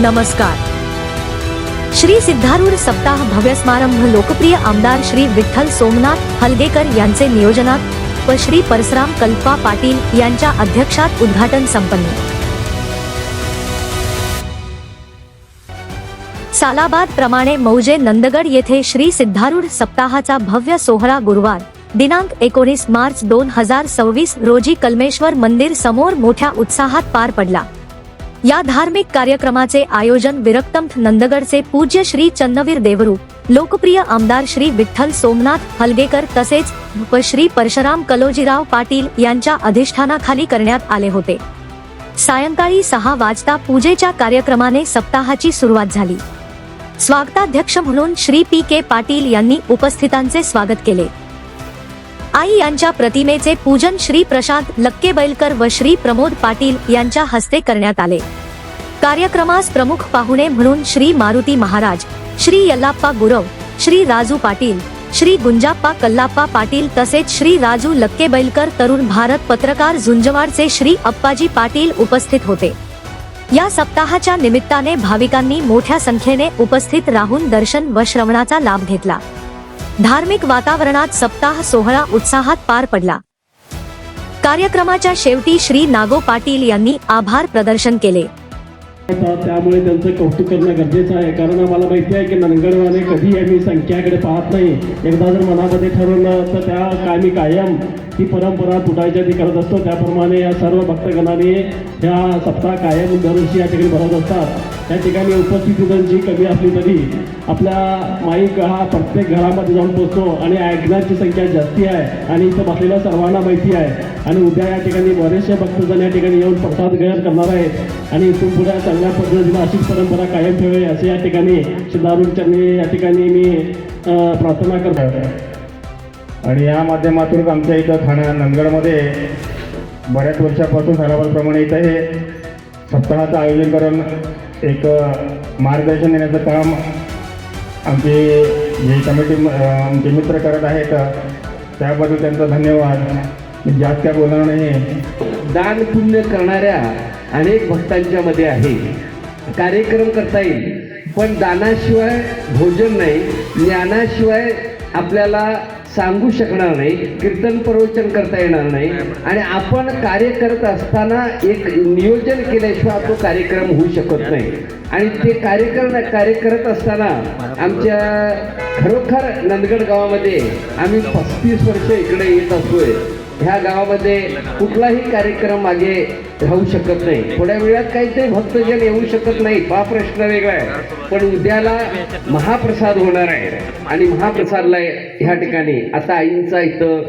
नमस्कार। श्री सिद्धारूढ सप्ताह भव्य समारंभ लोकप्रिय आमदार श्री विठ्ठल सोमनाथ हलगेकर यांचे नियोजनात व श्री परसराम कल्पा पाटील यांच्या अध्यक्षात उद्घाटन संपन्न। सालाबाद प्रमाणे मौजे नंदगड येथे श्री सिद्धारूढ सप्ताहाचा भव्य सोहळा गुरुवार दिनांक 19 मार्च 2026 रोजी कलमेश्वर मंदिर समोर मोठ्या उत्साहात पार पडला। या धार्मिक कार्यक्रमाचे आयोजन विरक्तमठ नंदगडचे पूज्य श्री चन्नवीर देवरू, लोकप्रिय आमदार श्री विठ्ठल सोमनाथ हलगेकर तसेच व श्री परशुराम कलोजीराव पाटील यांच्या अधिष्ठानाखाली करण्यात आले होते। सायंकाळी 6 वाजता पूजेच्या कार्यक्रमाने सप्ताहाची सुरुवात झाली। स्वागताध्यक्ष म्हणून श्री पी.के. पाटील यांनी उपस्थितांचे स्वागत केले। आई यांच्या प्रतिमेचे पूजन श्री प्रशांत लक्केबैलकर व श्री प्रमोद पाटील यांच्या हस्ते करण्यात आले। कार्यक्रमास प्रमुख पाहुणे म्हणून श्री मारुती महाराज, श्री यल्लाप्पा गुरव, श्री राजू पाटील, श्री गुंजाप्पा कल्लाप्पा पाटील तसेच श्री राजू लक्केबैलकर तरुण भारत पत्रकार झुंजवाडचे श्री अप्पाजी पाटील उपस्थित होते। या सप्ताहाच्या निमित्ताने भाविकांनी मोठ्या संख्येने उपस्थित राहून दर्शन व श्रवणाचा लाभ घेतला। धार्मिक वातावरणात सप्ताह सोहळा उत्साहात पार पडला। कार्यक्रमाच्या शेवटी श्री नागो पाटील यांनी आभार प्रदर्शन केले। त्यामुळे त्यांचं कौतुक करणं गरजेचं आहे, कारण आम्हाला माहिती आहे की नंदगडवाले कधी आम्ही संख्याकडे पाहत नाही। एकदा जर मनामध्ये ठरवलं तर त्या कामी कायम ती परंपरा तुटायच्या ती करत असतो। त्याप्रमाणे या सर्व भक्तगणाने ह्या सप्ताह कायम दरवर्षी या ठिकाणी भरत असतात। त्या ठिकाणी उपस्थिती त्यांची कमी असली तरी आपला माईक हा प्रत्येक घरामध्ये जाऊन पोहोचतो आणि ऐकण्याची संख्या जास्ती आहे आणि इथं बसलेल्या सर्वांना माहिती आहे। आणि उद्या या ठिकाणी बरेचसे भक्तजण या ठिकाणी येऊन प्रसाद ग्रहण करणार आहेत आणि इथून पुढे चांगल्या पद्धतीने अशीच परंपरा कायम ठेवावी असे या ठिकाणी सिद्धारूढ या ठिकाणी मी प्रार्थना करतो। आणि या माध्यमातून आमच्या इथं ठाणे नंदगडमध्ये बऱ्याच वर्षापासून ठरावाप्रमाणे इथं हे सप्ताहाचं आयोजन करून एक मार्गदर्शन देण्याचं काम आमचे जे कमिटी आमचे मित्र करत आहेत त्याबद्दल त्यांचा धन्यवाद। मी जास्त काय बोलणार नाही। दान पुण्य करणाऱ्या अनेक भक्तांच्या मध्ये आहे। कार्यक्रम करता येईल पण दानाशिवाय भोजन नाही, ज्ञानाशिवाय आपल्याला सांगू शकणार नाही, कीर्तन प्रवचन करता येणार नाही आणि आपण कार्य करत असताना एक नियोजन केल्याशिवाय तो कार्यक्रम होऊ शकत नाही। आणि ते कार्य करत असताना आमच्या खरोखर नंदगड गावामध्ये आम्ही 35 वर्ष इकडे येत असतोय। ह्या गावामध्ये कुठलाही कार्यक्रम मागे राहू शकत नाही। थोड्या वेळात काहीतरी भक्तजन येऊ शकत नाही, हा प्रश्न वेगळा आहे, पण उद्याला महाप्रसाद होणार आहे आणि महाप्रसादला ह्या ठिकाणी आता आईंचा इथं